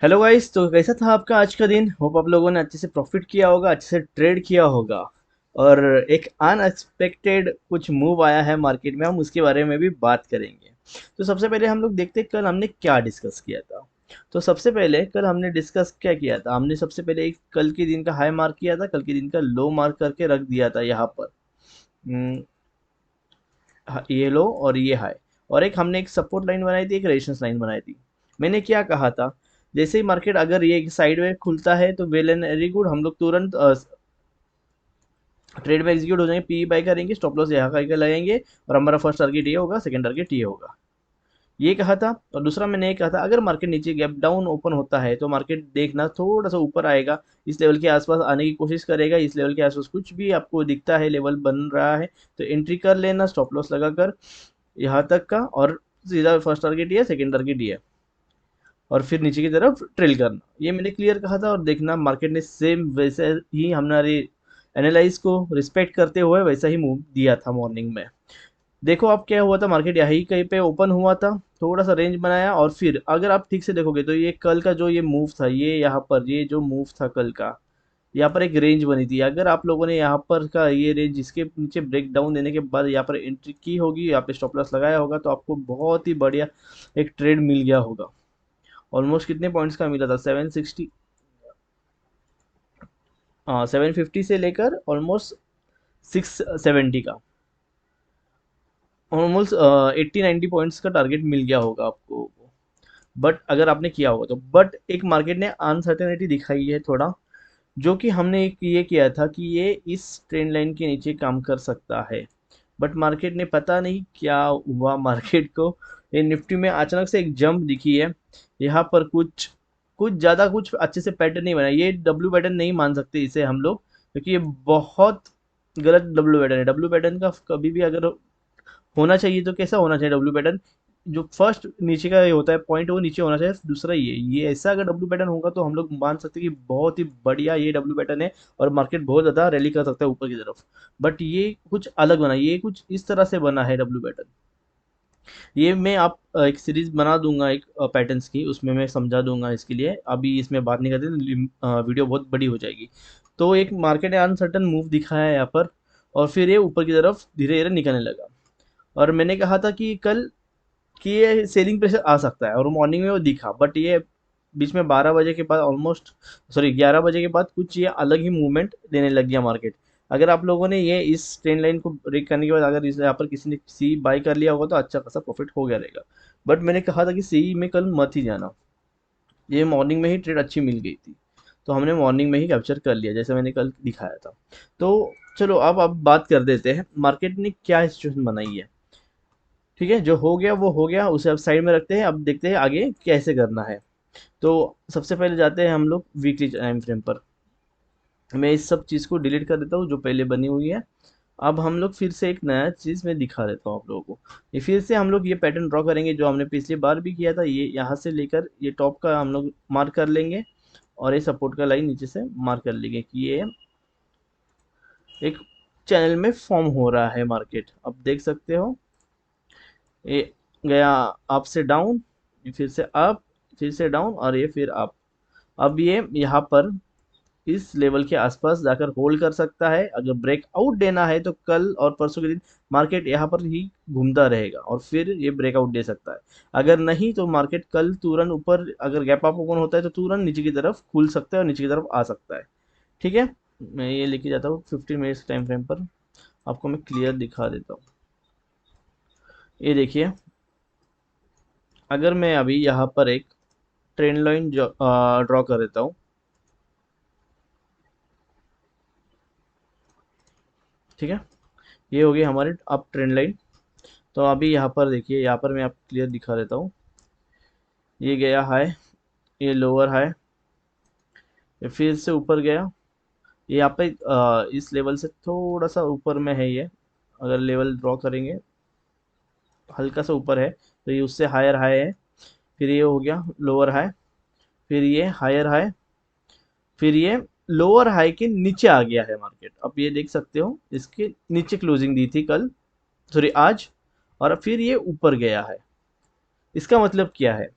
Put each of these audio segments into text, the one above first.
Hello guys. तो कैसा था आपका आज का दिन? होप आप लोगों ने अच्छे से प्रॉफिट किया होगा, अच्छे से ट्रेड किया होगा। और एक अनएक्सपेक्टेड कुछ मूव आया है मार्केट में, हम उसके बारे में भी बात करेंगे। तो सबसे पहले हम लोग देखते हैं कल हमने क्या डिस्कस किया था। तो सबसे पहले कल हमने डिस्कस क्या किया था, हमने सबसे पहले एक कल के दिन का हाई मार्क किया था, कल के दिन का लो मार्क करके रख दिया था यहाँ पर। हम्म, ये लो और ये हाई। और एक हमने एक सपोर्ट लाइन बनाई थी, एक रेजिस्टेंस लाइन बनाई थी। मैंने क्या कहा था, जैसे ही मार्केट अगर ये साइड में खुलता है तो वेल एंड वेरी गुड, हम लोग तुरंत ट्रेड में एग्जीक्यूट हो जाएंगे, पी बाई करेंगे, स्टॉप लॉस यहाँ करके लगाएंगे। और हमारा फर्स्ट टारगेट ये होगा, सेकंड टारगेट ये होगा। ये कहा था। और दूसरा मैंने ये कहा था, अगर मार्केट नीचे गैप डाउन ओपन होता है तो मार्केट देखना थोड़ा सा ऊपर आएगा, इस लेवल के आसपास आने की कोशिश करेगा। इस लेवल के आसपास कुछ भी आपको दिखता है, लेवल बन रहा है, तो एंट्री कर लेना स्टॉप लॉस लगाकर यहाँ तक का। और सीधा फर्स्ट टारगेट ये, सेकंड टारगेट ये, और फिर नीचे की तरफ ट्रेल करना। ये मैंने क्लियर कहा था। और देखना मार्केट ने सेम वैसे ही हमारे एनालाइज को रिस्पेक्ट करते हुए वैसा ही मूव दिया था मॉर्निंग में। देखो अब क्या हुआ था, मार्केट यही कहीं पे ओपन हुआ था, थोड़ा सा रेंज बनाया, और फिर अगर आप ठीक से देखोगे तो ये कल का जो ये मूव था, ये यहाँ पर ये जो मूव था कल का, यहाँ पर एक रेंज बनी थी। अगर आप लोगों ने यहाँ पर का ये रेंज इसके नीचे ब्रेक डाउन देने के बाद यहाँ पर एंट्री की होगी, यहाँ पे स्टॉप लॉस लगाया होगा, तो आपको बहुत ही बढ़िया एक ट्रेड मिल गया होगा। ऑलमोस्ट कितने पॉइंट्स का मिला था, 760, हाँ 750 से लेकर ऑलमोस्ट 670 का, ऑलमोस्ट 80-90 पॉइंट्स का टारगेट मिल गया होगा आपको। बट अगर आपने किया होगा तो, बट एक मार्केट ने अनसर्टेनिटी दिखाई है थोड़ा, जो कि हमने एक ये किया था कि ये इस ट्रेंड लाइन के नीचे काम कर सकता है। बट मार्केट ने पता नहीं क्या हुआ मार्केट को, ये निफ्टी में अचानक से एक जंप दिखी है। यहाँ पर कुछ कुछ ज़्यादा कुछ अच्छे से पैटर्न नहीं बना, ये डब्ल्यू पैटर्न नहीं मान सकते इसे हम लोग, क्योंकि ये बहुत गलत डब्ल्यू पैटर्न है। डब्ल्यू पैटर्न का कभी भी अगर होना चाहिए तो कैसा होना चाहिए डब्ल्यू पैटर्न, जो फर्स्ट नीचे का ये होता है पॉइंट, वो नीचे होना चाहिए, दूसरा ये ऐसा अगर डब्ल्यू पैटर्न होगा तो हम लोग मान सकते हैं कि बहुत ही बढ़िया ये डब्ल्यू पैटर्न है, और मार्केट बहुत ज़्यादा रैली कर सकता है ऊपर की तरफ। बट ये कुछ अलग बना, ये कुछ इस तरह से बना है डब्ल्यू पैटर्न। ये मैं आप एक सीरीज बना दूंगा एक पैटर्न्स की, उसमें मैं समझा दूंगा इसके लिए, अभी इसमें बात नहीं करते तो वीडियो बहुत बड़ी हो जाएगी। तो एक मार्केट ने अनसर्टन मूव दिखाया है यहाँ पर, और फिर ये ऊपर की तरफ धीरे धीरे निकलने लगा। और मैंने कहा था कि कल कि ये सेलिंग प्रेशर आ सकता है, और मॉर्निंग में वो दिखा, बट ये बीच में 12 बजे के बाद ऑलमोस्ट, सॉरी 11 बजे के बाद कुछ ये अलग ही मूवमेंट देने लग गया मार्केट। अगर आप लोगों ने ये इस ट्रेंड लाइन को ब्रेक करने के बाद अगर इस यहाँ पर किसी ने सी बाई कर लिया होगा तो अच्छा खासा प्रॉफिट हो गया रहेगा। बट मैंने कहा था कि सी में कल मत ही जाना, ये मॉर्निंग में ही ट्रेड अच्छी मिल गई थी, तो हमने मॉर्निंग में ही कैप्चर कर लिया जैसे मैंने कल दिखाया था। तो चलो अब बात कर देते हैं मार्केट ने क्या सिचुएशन बनाई है। ठीक है, जो हो गया वो हो गया, उसे अब साइड में रखते हैं, अब देखते हैं आगे कैसे करना है। तो सबसे पहले जाते हैं हम लोग वीकली टाइम फ्रेम पर। मैं इस सब चीज़ को डिलीट कर देता हूँ जो पहले बनी हुई है। अब हम लोग फिर से एक नया चीज़ मैं दिखा देता हूँ आप लोगों को। ये फिर से हम लोग ये पैटर्न ड्रॉ करेंगे जो हमने पिछली बार भी किया था, ये यहाँ से लेकर ये टॉप का हम लोग मार्क कर लेंगे, और ये सपोर्ट का लाइन नीचे से मार्क कर लेंगे कि ये एक चैनल में फॉर्म हो रहा है मार्केट। अब देख सकते हो ये गया अप से डाउन, फिर से अप, फिर से डाउन, और ये फिर अप। अब ये यहाँ पर इस लेवल के आसपास जाकर होल्ड कर सकता है। अगर ब्रेकआउट देना है तो कल और परसों के दिन मार्केट यहाँ पर ही घूमता रहेगा और फिर ये ब्रेकआउट दे सकता है। अगर नहीं तो मार्केट कल तुरंत ऊपर, अगर गैप अप ओपन होता है तो तुरंत नीचे की तरफ खुल सकता है और नीचे की तरफ आ सकता है। ठीक है, मैं ये लेके जाता हूँ 15 मिनट्स टाइम फ्रेम पर, आपको मैं क्लियर दिखा देता हूँ। ये देखिए, अगर मैं अभी यहाँ पर एक ट्रेंड लाइन ड्रॉ कर देता हूँ। ठीक है, ये हो गई हमारी अप ट्रेंड लाइन। तो अभी यहाँ पर देखिए, यहाँ पर मैं आपको क्लियर दिखा देता हूँ। ये गया हाई, ये लोअर हाई, ये फिर से ऊपर गया, ये यहाँ पे इस लेवल से थोड़ा सा ऊपर में है ये। अगर लेवल ड्रॉ करेंगे हल्का सा ऊपर है, तो ये उससे हायर हाई है। फिर ये हो गया लोअर हाई, फिर ये हायर हाई, फिर ये लोअर हाई के नीचे आ गया है मार्केट। अब ये देख सकते हो इसके नीचे क्लोजिंग दी थी कल, सॉरी आज, और फिर ये ऊपर गया है। इसका मतलब क्या है,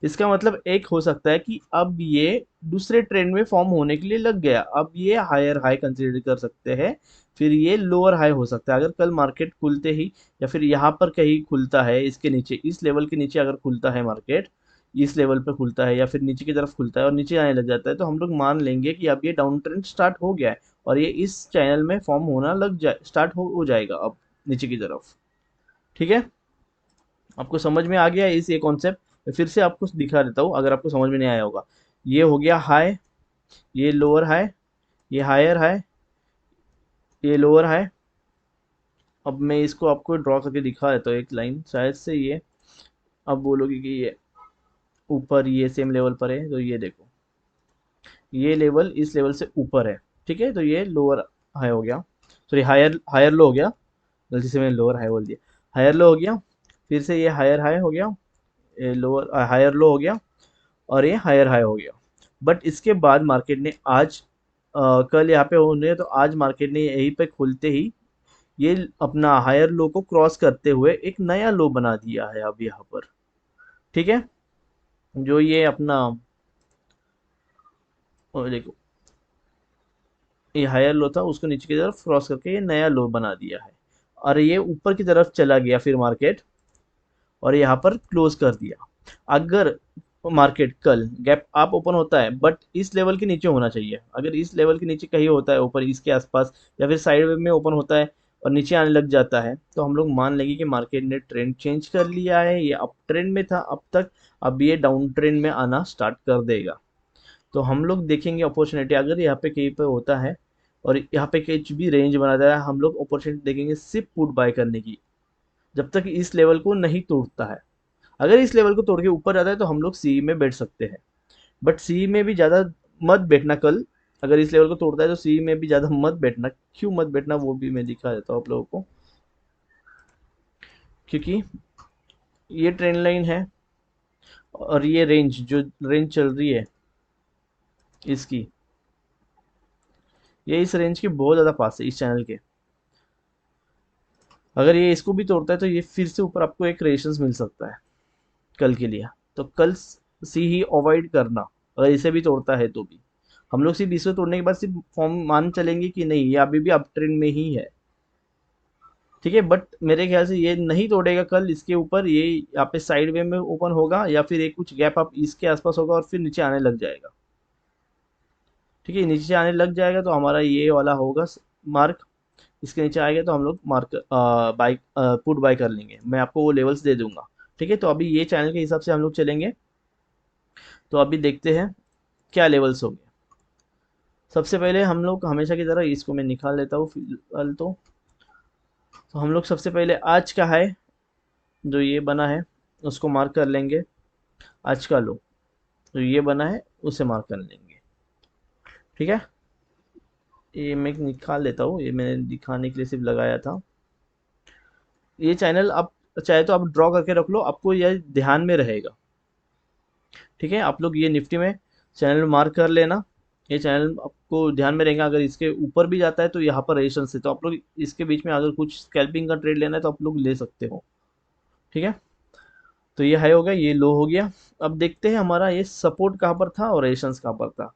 इसका मतलब एक हो सकता है कि अब ये दूसरे ट्रेंड में फॉर्म होने के लिए लग गया, अब ये हायर हाई कंसीडर कर सकते हैं, फिर ये लोअर हाई हो सकता है। अगर कल मार्केट खुलते ही या फिर यहाँ पर कहीं खुलता है, इसके नीचे, इस लेवल के नीचे अगर खुलता है मार्केट, इस लेवल पे खुलता है या फिर नीचे की तरफ खुलता है और नीचे आने लग जाता है, तो हम लोग मान लेंगे कि अब ये डाउन ट्रेंड स्टार्ट हो गया है और ये इस चैनल में फॉर्म होना लग जाए, स्टार्ट हो जाएगा अब नीचे की तरफ। ठीक है, आपको समझ में आ गया इस ये कॉन्सेप्ट? फिर से आपको दिखा देता हूँ अगर आपको समझ में नहीं आया होगा। ये हो गया हाई, ये लोअर हाई, ये हायर हाई, ये लोअर हाई। अब मैं इसको आपको ड्रॉ करके दिखा देता हूँ एक लाइन, शायद से ये अब बोलोगे कि ये ऊपर ये सेम लेवल पर है, तो ये देखो, ये लेवल इस लेवल से ऊपर है। ठीक है, तो ये लोअर हाई हो गया, सॉरी हायर हायर लो हो गया, गलती से मैंने लोअर हाई बोल दिया, हायर लो हो गया। फिर से ये हायर हाई हो गया, ये लोअर हायर लो हो गया और ये हायर हाई हो गया। बट इसके बाद मार्केट ने आज कल यहाँ पे होने, तो आज मार्केट ने यहीं पे खुलते ही ये अपना हायर लो को क्रॉस करते हुए एक नया लो बना दिया है अब यहाँ पर। ठीक है, जो ये अपना देखो, ये हायर लो था, उसको नीचे की तरफ क्रॉस करके ये नया लो बना दिया है और ये ऊपर की तरफ चला गया फिर मार्केट, और यहाँ पर क्लोज कर दिया। अगर मार्केट कल गैप अप ओपन होता है बट इस लेवल के नीचे होना चाहिए, अगर इस लेवल के नीचे कहीं होता है ऊपर इसके आसपास या फिर साइड में ओपन होता है और नीचे आने लग जाता है, तो हम लोग मान लेंगे कि मार्केट ने ट्रेंड चेंज कर लिया है, ये अप ट्रेंड में था अब तक, अब ये डाउन ट्रेंड में आना स्टार्ट कर देगा। तो हम लोग देखेंगे अपॉर्चुनिटी, अगर यहाँ पे कहीं पे होता है और यहाँ पे कुछ भी रेंज बनाता है, हम लोग अपॉर्चुनिटी देखेंगे सिर्फ पुट बाय करने की, जब तक इस लेवल को नहीं तोड़ता है। अगर इस लेवल को तोड़ के ऊपर जाता है तो हम लोग सी में बैठ सकते हैं, बट सी में भी ज़्यादा मत बैठना कल। अगर इस लेवल को तोड़ता है तो सी में भी ज़्यादा मत बैठना, क्यों मत बैठना वो भी मैं दिखा देता हूँ आप लोगों को। क्योंकि ये ट्रेंड लाइन है और ये रेंज, जो रेंज चल रही है इसकी, ये इस रेंज के बहुत ज़्यादा पास है इस चैनल के। अगर ये इसको भी तोड़ता है तो ये फिर से ऊपर आपको एक रेशंस मिल सकता है कल के लिए। तो कल सी ही अवॉइड करना, अगर इसे भी तोड़ता है तो भी। हम लोग सिर्फ इसे तोड़ने के बाद सिर्फ फॉर्म मान चलेंगे कि नहीं ये अभी भी अप ट्रेंड में ही है। ठीक है, बट मेरे ख्याल से ये नहीं तोड़ेगा कल इसके ऊपर, ये यहाँ पे साइड वे में ओपन होगा या फिर एक कुछ गैप अप इसके आसपास होगा और फिर नीचे आने लग जाएगा। ठीक है, नीचे आने लग जाएगा तो हमारा ये वाला होगा मार्क, इसके नीचे आएगा तो हम लोग मार्क बाई पुट बाय कर लेंगे, मैं आपको वो लेवल्स दे दूंगा। ठीक है, तो अभी ये चैनल के हिसाब से हम लोग चलेंगे। तो अभी देखते हैं क्या लेवल्स होंगे। सबसे पहले हम लोग हमेशा की तरह इसको मैं निकाल लेता हूँ फिलहाल तो हम लोग सबसे पहले आज का है जो ये बना है उसको मार्क कर लेंगे। आज का लो जो ये बना है उसे मार्क कर लेंगे। ठीक है, ये मैं निकाल लेता हूँ, ये मैंने दिखाने के लिए सिर्फ लगाया था। ये चैनल आप चाहे तो आप ड्रॉ करके रख लो, आपको यह ध्यान में रहेगा। ठीक है, आप लोग ये निफ्टी में चैनल मार्क कर लेना, ये चैनल आपको ध्यान में रहेगा। अगर इसके ऊपर भी जाता है तो यहाँ पर रेजिस्टेंस है, तो आप लोग इसके बीच में अगर कुछ स्कैल्पिंग का ट्रेड लेना है तो आप लोग ले सकते हो। ठीक है, तो ये हाई हो गया, ये लो हो गया। अब देखते हैं हमारा ये सपोर्ट कहाँ पर था और रेजिस्टेंस कहाँ पर था।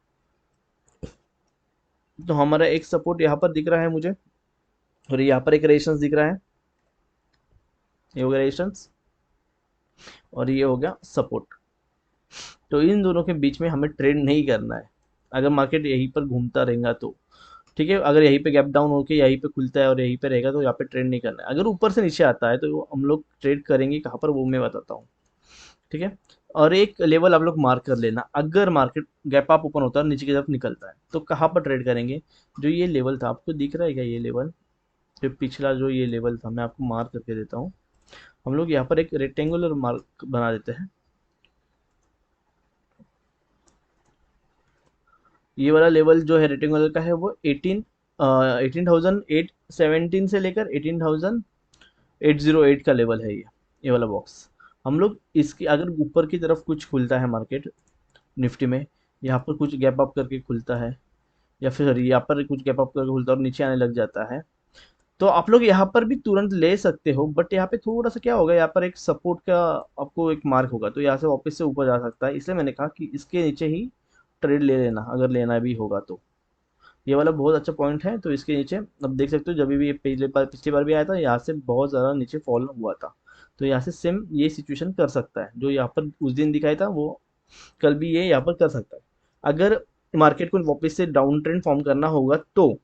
तो हमारा एक सपोर्ट यहाँ पर दिख रहा है मुझे और यहाँ पर एक रेजिस्टेंस दिख रहा है, ये हो गया रेजिस्टेंस और ये हो गया सपोर्ट। तो इन दोनों के बीच में हमें ट्रेड नहीं करना है अगर मार्केट यहीं पर घूमता रहेगा तो। ठीक है, अगर यहीं पे गैप डाउन होके यहीं पे खुलता है और यहीं पे रहेगा तो यहाँ पे ट्रेड नहीं करना है। अगर ऊपर से नीचे आता है तो हम लोग ट्रेड करेंगे कहाँ पर वो मैं बताता हूँ। ठीक है, और एक लेवल आप लोग मार्क कर लेना, अगर मार्केट गैप अप ओपन होता है और नीचे की तरफ निकलता है तो कहाँ पर ट्रेड करेंगे। जो ये लेवल था आपको दिख रहा है क्या, ये लेवल, जो पिछला जो ये लेवल था मैं आपको मार्क करके देता हूँ। हम लोग यहाँ पर एक रेक्टेंगुलर मार्क बना देते हैं। ये वाला लेवल जो है रेक्टेंगुलर का है वो 18,817 से लेकर 18,808 का लेवल है ये वाला बॉक्स। हम लोग इसकी अगर ऊपर की तरफ कुछ खुलता है मार्केट निफ्टी में, यहाँ पर कुछ गैप अप करके खुलता है या फिर यहाँ पर कुछ गैप अप करके खुलता है और नीचे आने लग जाता है, तो आप लोग यहाँ पर भी तुरंत ले सकते हो, बट यहाँ पे थोड़ा सा क्या होगा, यहाँ पर एक सपोर्ट का आपको एक मार्क होगा, तो यहाँ से वापस से ऊपर जा सकता है, इसलिए मैंने कहा कि इसके नीचे ही ट्रेड ले लेना अगर लेना भी होगा तो। ये वाला बहुत अच्छा पॉइंट है, तो इसके नीचे अब देख सकते हो, जब भी ये पिछली बार भी आया था, यहाँ से बहुत ज़्यादा नीचे फॉल हुआ था, तो यहाँ से सेम ये सिचुएशन कर सकता है, जो यहाँ पर उस दिन दिखाया था वो कल भी ये यहाँ पर कर सकता है। अगर मार्केट को वापस से डाउन ट्रेंड फॉर्म करना होगा तो,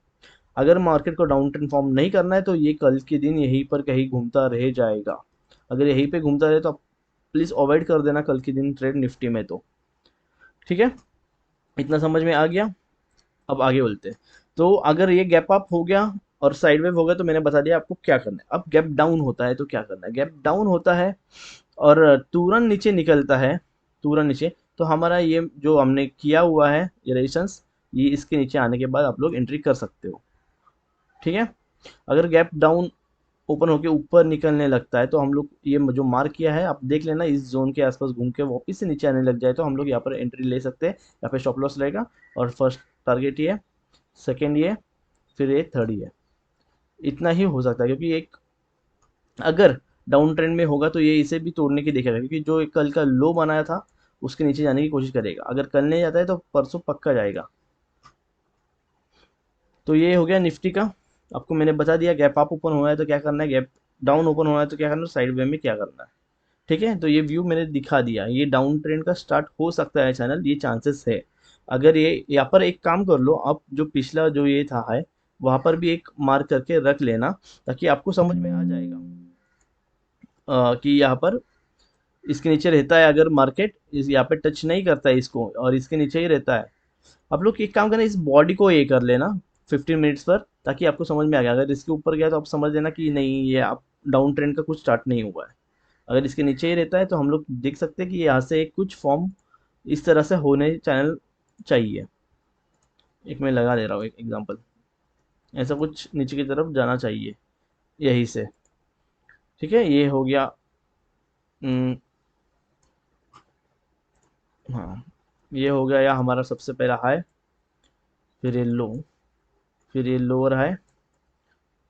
अगर मार्केट को डाउन ट्रेंड फॉर्म नहीं करना है तो ये कल के दिन यहीं पर कहीं घूमता रह जाएगा। अगर यहीं पे घूमता रहे तो आप प्लीज़ अवॉइड कर देना कल के दिन ट्रेड निफ्टी में तो। ठीक है, इतना समझ में आ गया। अब आगे बोलते हैं। तो अगर ये गैप अप हो गया और साइड वेव हो गया तो मैंने बता दिया आपको क्या करना है। अब गैप डाउन होता है तो क्या करना है। गैप डाउन होता है और तुरंत नीचे निकलता है, तुरंत नीचे, तो हमारा ये जो हमने किया हुआ है ये रेजिस्टेंस, ये इसके नीचे आने के बाद आप लोग एंट्री कर सकते हो। ठीक है, अगर गैप डाउन ओपन होके ऊपर निकलने लगता है तो हम लोग ये जो मार्क किया है आप देख लेना, इस जोन के आसपास घूम के वापस से नीचे आने लग जाए तो हम लोग यहाँ पर एंट्री ले सकते हैं। यहाँ पे स्टॉप लॉस रहेगा और फर्स्ट टारगेट ये, सेकेंड ये, फिर ये थर्ड ये। इतना ही हो सकता है, क्योंकि एक अगर डाउन ट्रेंड में होगा तो ये इसे भी तोड़ने की देखेगा, क्योंकि जो एक कल का लो बनाया था उसके नीचे जाने की कोशिश करेगा। अगर कल नहीं जाता है तो परसों पक्का जाएगा। तो ये हो गया निफ्टी का। आपको मैंने बता दिया गैप अप ओपन हुआ है तो क्या करना है, गैप डाउन ओपन हुआ है तो क्या करना है, साइड वे में क्या करना है। ठीक है, तो ये व्यू मैंने दिखा दिया, ये डाउन ट्रेंड का स्टार्ट हो सकता है चैनल, ये चांसेस है। अगर ये यहाँ पर एक काम कर लो आप, जो पिछला जो ये था है वहाँ पर भी एक मार्क करके रख लेना, ताकि आपको समझ में आ जाएगा कि यहाँ पर इसके नीचे रहता है, अगर मार्केट इस यहाँ पे टच नहीं करता है इसको और इसके नीचे ही रहता है। आप लोग एक काम करना, इस बॉडी को ये कर लेना 15 मिनट्स पर, ताकि आपको समझ में आ गया। अगर इसके ऊपर गया तो आप समझ लेना कि नहीं, ये आप डाउन ट्रेंड का कुछ स्टार्ट नहीं हुआ है। अगर इसके नीचे ही रहता है तो हम लोग देख सकते हैं कि यहाँ से कुछ फॉर्म इस तरह से होने चैनल चाहिए। एक मैं लगा दे रहा हूँ एक एग्जांपल, ऐसा कुछ नीचे की तरफ जाना चाहिए यहीं से। ठीक है, ये हो गया। हम्म, हाँ, ये हो गया या हमारा सबसे पहला हाई, फिर ये लो, फिर ये लोअर हाई,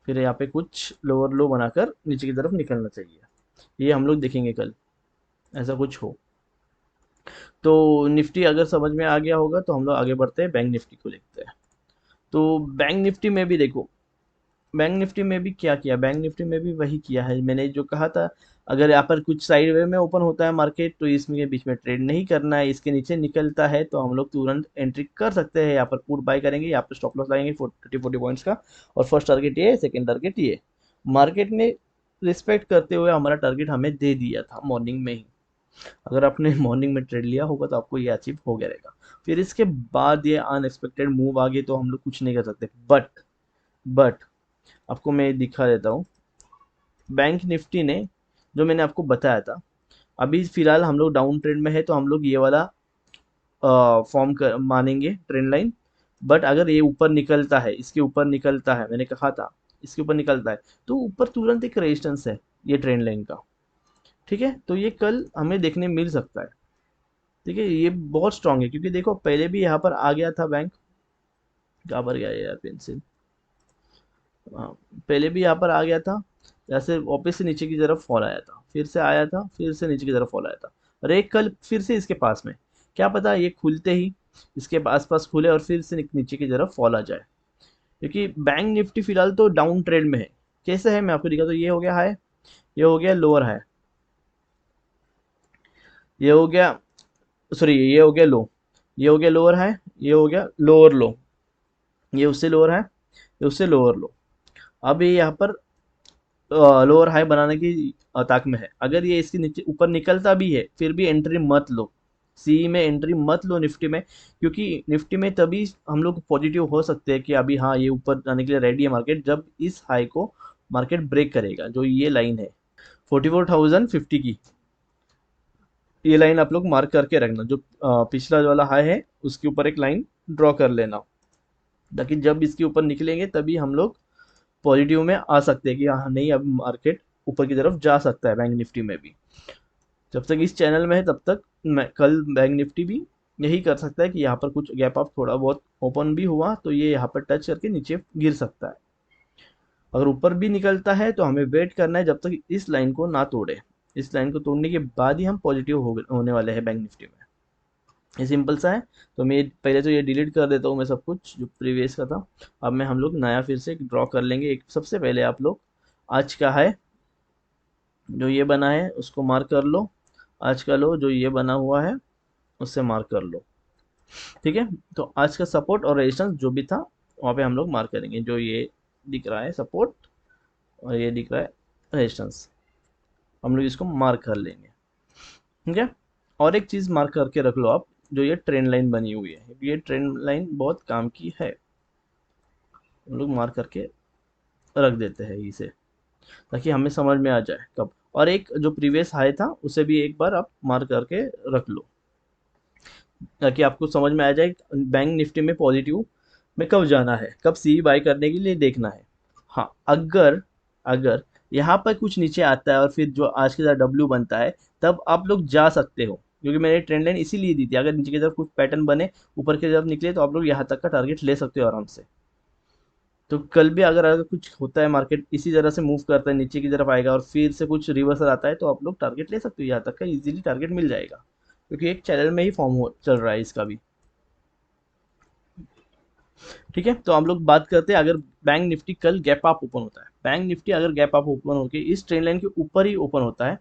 फिर यहाँ पे कुछ लोअर लो बनाकर नीचे की तरफ निकलना चाहिए। ये हम लोग देखेंगे कल, ऐसा कुछ हो। तो निफ्टी अगर समझ में आ गया होगा तो हम लोग आगे बढ़ते हैं, बैंक निफ्टी को देखते हैं। तो बैंक निफ्टी में भी देखो, बैंक निफ्टी में भी क्या किया, बैंक निफ्टी में भी वही किया है मैंने जो कहा था। अगर यहाँ पर कुछ साइड वे में ओपन होता है मार्केट तो इसमें के बीच में ट्रेड नहीं करना है, इसके नीचे निकलता है तो हम लोग तुरंत एंट्री कर सकते हैं। यहाँ पर पुट बाय करेंगे, यहाँ पर स्टॉप लॉस लगाएंगे 40 पॉइंट्स का, और फर्स्ट टारगेट ये, सेकेंड टारगेट ये। मार्केट ने रिस्पेक्ट करते हुए हमारा टारगेट हमें दे दिया था मॉर्निंग में ही। अगर आपने मॉर्निंग में ट्रेड लिया होगा तो आपको ये अचीव हो गया रहेगा। फिर इसके बाद ये अनएक्सपेक्टेड मूव आ गए तो हम लोग कुछ नहीं कर सकते। बट आपको मैं दिखा देता हूँ, बैंक निफ्टी ने जो मैंने आपको बताया था, अभी फिलहाल हम लोग डाउन ट्रेंड में है तो हम लोग ये वाला फॉर्म कर मानेंगे ट्रेंड लाइन। बट अगर ये ऊपर निकलता है, इसके ऊपर निकलता है, मैंने कहा था इसके ऊपर निकलता है, तो ऊपर तुरंत एक रेजिस्टेंस है ये ट्रेंड लाइन का। ठीक है, तो ये कल हमें देखने मिल सकता है। ठीक है, ये बहुत स्ट्रांग है, क्योंकि देखो पहले भी यहाँ पर आ गया था बैंक, कहाँ पर गया है यार पेंसिल, हाँ, पहले भी यहाँ पर आ गया था, जैसे वापस से नीचे की तरफ फॉल आया था, फिर से आया था, फिर से नीचे की तरफ फॉल आया था, और एक कल फिर से इसके पास में, क्या पता ये खुलते ही इसके आसपास खुले और फिर से नीचे की तरफ फॉल आ जाए। क्योंकि बैंक निफ्टी फिलहाल तो डाउन ट्रेंड में है। कैसे है मैं आपको दिखा, तो ये हो गया हाई, ये हो गया लोअर हाई, ये हो गया, सॉरी ये हो गया लो, ये हो गया लोअर हाई, ये हो गया लोअर लो, ये उससे लोअर है, ये उससे लोअर लो। अब ये यहाँ पर लोअर हाई बनाने की ताक में है। अगर ये इसके नीचे ऊपर निकलता भी है फिर भी एंट्री मत लो, सी में एंट्री मत लो निफ्टी में, क्योंकि निफ्टी में तभी हम लोग पॉजिटिव हो सकते हैं कि अभी हाँ ये ऊपर जाने के लिए रेडी है मार्केट, जब इस हाई को मार्केट ब्रेक करेगा। जो ये लाइन है 44,050 की, ये लाइन आप लोग मार्क करके रखना, जो पिछला वाला हाई है उसके ऊपर एक लाइन ड्रॉ कर लेना, ताकि जब इसके ऊपर निकलेंगे तभी हम लोग पॉजिटिव में आ सकते हैं कि हाँ नहीं अब मार्केट ऊपर की तरफ जा सकता है बैंक निफ्टी में भी। जब तक इस चैनल में है तब तक मैं कल बैंक निफ्टी भी यही कर सकता है कि यहाँ पर कुछ गैप अप थोड़ा बहुत ओपन भी हुआ तो ये यहाँ पर टच करके नीचे गिर सकता है। अगर ऊपर भी निकलता है तो हमें वेट करना है जब तक इस लाइन को ना तोड़े। इस लाइन को तोड़ने के बाद ही हम पॉजिटिव होने वाले हैं बैंक निफ्टी में। ये सिंपल सा है। तो मैं पहले तो ये डिलीट कर देता हूँ मैं सब कुछ जो प्रीवियस का था। अब मैं हम लोग नया फिर से ड्रॉ कर लेंगे। एक सबसे पहले आप लोग आज का है जो ये बना है उसको मार्क कर लो। आज का लो जो ये बना हुआ है उससे मार्क कर लो। ठीक है, तो आज का सपोर्ट और रेजिस्टेंस जो भी था वहाँ पे हम लोग मार्क करेंगे। जो ये दिख रहा है सपोर्ट और ये दिख रहा है रेजिस्टेंस, हम लोग इसको मार्क कर लेंगे। ठीक है, और एक चीज़ मार्क करके रख लो आप, जो ये ट्रेंड लाइन बनी हुई है, ये ट्रेंड लाइन बहुत काम की है। हम लोग मार्क करके रख देते हैं इसे, ताकि हमें समझ में आ जाए कब। और एक जो प्रीवियस हाई था उसे भी एक बार आप मार्क करके रख लो, ताकि आपको समझ में आ जाए बैंक निफ्टी में पॉजिटिव में कब जाना है, कब सी बाई करने के लिए देखना है। हाँ, अगर अगर यहाँ पर कुछ नीचे आता है और फिर जो आज के साथ डब्ल्यू बनता है, तब आप लोग जा सकते हो, क्योंकि मैंने ट्रेंड लाइन इसीलिए दी थी। अगर नीचे की तरफ कुछ पैटर्न बने, ऊपर की तरफ निकले, तो आप लोग यहाँ तक का टारगेट ले सकते हो आराम से। तो कल भी अगर कुछ होता है, मार्केट इसी तरह से मूव करता है, नीचे की तरफ आएगा और फिर से कुछ रिवर्सल आता है, तो आप लोग टारगेट ले सकते हो, यहाँ तक का इजीली टारगेट मिल जाएगा, क्योंकि एक चैनल में ही फॉर्म हो चल रहा है इसका भी। ठीक है, तो हम लोग बात करते हैं, अगर बैंक निफ्टी कल गैप अप ओपन होता है, बैंक निफ्टी अगर गैप अप ओपन होकर इस ट्रेंड लाइन के ऊपर ही ओपन होता है,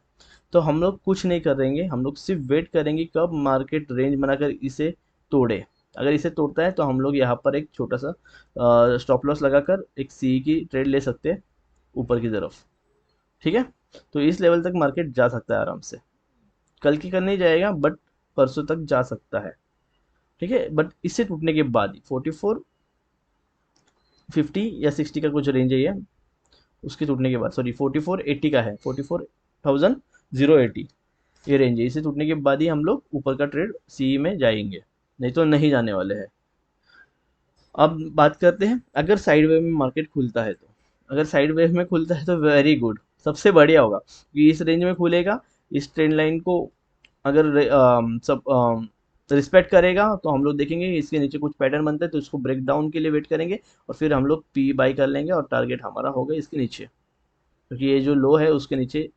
तो हम लोग कुछ नहीं करेंगे, हम लोग सिर्फ वेट करेंगे कब मार्केट रेंज बनाकर इसे तोड़े। अगर इसे तोड़ता है तो हम लोग यहाँ पर एक छोटा सा स्टॉप लॉस लगाकर एक सी की ट्रेड ले सकते हैं ऊपर की तरफ। ठीक है, तो इस लेवल तक मार्केट जा सकता है आराम से। कल की कर नहीं जाएगा, बट परसों तक जा सकता है। ठीक है, बट इससे टूटने के बाद ही 4450 या 60 का कुछ रेंज है ये, उसके टूटने के बाद, सॉरी 4480 का है, 44,080 ये रेंज है। इसे टूटने के बाद ही हम लोग ऊपर का ट्रेड सी में जाएंगे, नहीं तो नहीं जाने वाले हैं। अब बात करते हैं, अगर साइड वेव में मार्केट खुलता है तो, अगर साइड वेव में खुलता है तो वेरी गुड, सबसे बढ़िया होगा कि इस रेंज में खुलेगा, इस ट्रेंड लाइन को अगर सब रिस्पेक्ट करेगा, तो हम लोग देखेंगे इसके नीचे कुछ पैटर्न बनता है तो इसको ब्रेक डाउन के लिए वेट करेंगे, और फिर हम लोग पी बाई कर लेंगे और टारगेट हमारा होगा इसके नीचे, क्योंकि ये जो लो है उसके नीचे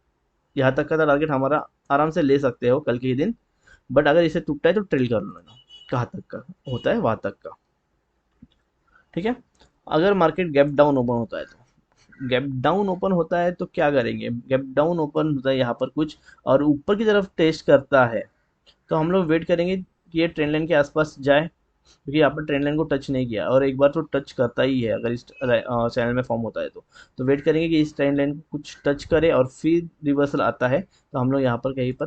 यहाँ तक का टारगेट हमारा आराम से ले सकते हो कल के ही दिन। बट अगर इसे टूटता है तो ट्रेल कर लेना, कहाँ तक का होता है वहाँ तक का। ठीक है, अगर मार्केट गैप डाउन ओपन होता है तो, गैप डाउन ओपन होता है तो क्या करेंगे, गैप डाउन ओपन होता है यहाँ पर कुछ और ऊपर की तरफ टेस्ट करता है, तो हम लोग वेट करेंगे कि ये ट्रेंड लाइन के आसपास जाए, क्योंकि यहाँ पर ट्रेंड लाइन को टच नहीं किया, और एक बार तो टच करता ही है अगर इस चैनल में फॉर्म होता है तो वेट करेंगे कि इस ट्रेंड लाइन को कुछ टच करे और फिर रिवर्सल आता है, तो हम लोग यहाँ पर कहीं पर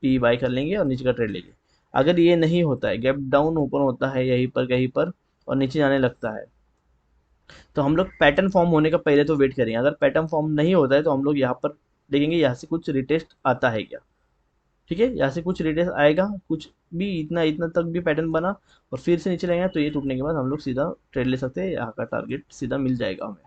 पी बाई कर लेंगे और नीचे का ट्रेड लेंगे। अगर ये नहीं होता है, गैप डाउन ओपन होता है यहीं पर कहीं पर और नीचे जाने लगता है, तो हम लोग पैटर्न फॉर्म होने का पहले तो वेट करेंगे। अगर पैटर्न फॉर्म नहीं होता है तो हम लोग यहाँ पर देखेंगे यहाँ से कुछ रिटेस्ट आता है क्या। ठीक है, यहाँ से कुछ रिटेस्ट आएगा, कुछ भी इतना इतना तक भी पैटर्न बना और फिर से नीचे लगेगा, तो ये टूटने के बाद हम लोग सीधा ट्रेड ले सकते हैं, यहाँ का टारगेट सीधा मिल जाएगा हमें।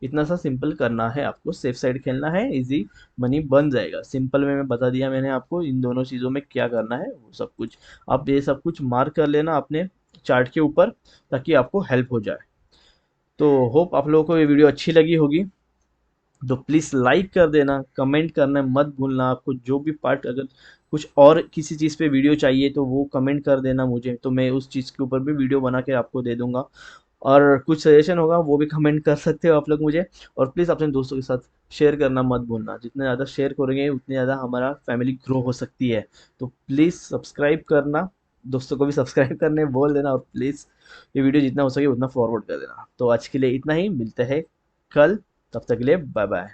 इतना सा सिंपल करना है आपको, सेफ साइड खेलना है, इजी मनी बन जाएगा। सिंपल में मैं बता दिया मैंने आपको इन दोनों चीज़ों में क्या करना है, वो सब कुछ आप ये सब कुछ मार्क कर लेना अपने चार्ट के ऊपर, ताकि आपको हेल्प हो जाए। तो होप आप लोगों को ये वीडियो अच्छी लगी होगी, तो प्लीज़ लाइक कर देना, कमेंट करना मत भूलना। आपको जो भी पार्ट, अगर कुछ और किसी चीज़ पे वीडियो चाहिए तो वो कमेंट कर देना मुझे, तो मैं उस चीज़ के ऊपर भी वीडियो बना के आपको दे दूंगा। और कुछ सजेशन होगा वो भी कमेंट कर सकते हो आप लोग मुझे। और प्लीज़ अपने दोस्तों के साथ शेयर करना मत भूलना, जितने ज़्यादा शेयर करेंगे उतनी ज़्यादा हमारा फैमिली ग्रो हो सकती है। तो प्लीज़ सब्सक्राइब करना, दोस्तों को भी सब्सक्राइब करने बोल देना, और प्लीज़ ये वीडियो जितना हो सके उतना फॉरवर्ड कर देना। तो आज के लिए इतना ही, मिलते हैं कल, तब तक के लिए बाय बाय।